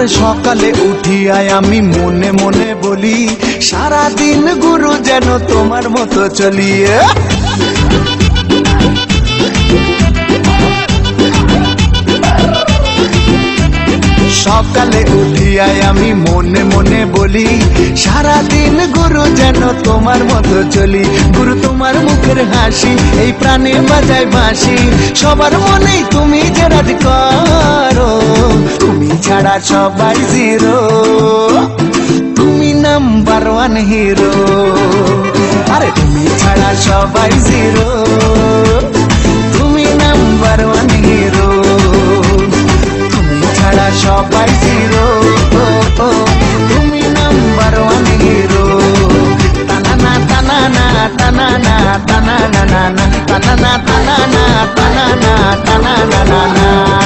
আর সকালে উঠিয়ায় আমি মনে মনে বলি সারাদিন গুরু যেন তোমার মতো চলিয়ে। সকালে উঠিয়ায় আমি মনে মনে বলি সারাদিন গুরু যেন তোমার মতো চলি। গুরু তোমার মুখের হাসি এই প্রাণে বাজায় বাঁশি, সবার মনেই তুমি যে রাজ করো, তুমি ছাড়া সবাই জিরো, তুমি নাম্বার ওয়ান হিরো। আরে তুমি ছাড়া সবাই জিরো, তুমি নাম্বার ওয়ান হিরো, তুমি ছাড়া সবাই জিরো, তুমি নাম্বার ওয়ান হিরো। তানানা তানানা তানানা তানানা তানানা তানানা তানানা তানানা তানানা।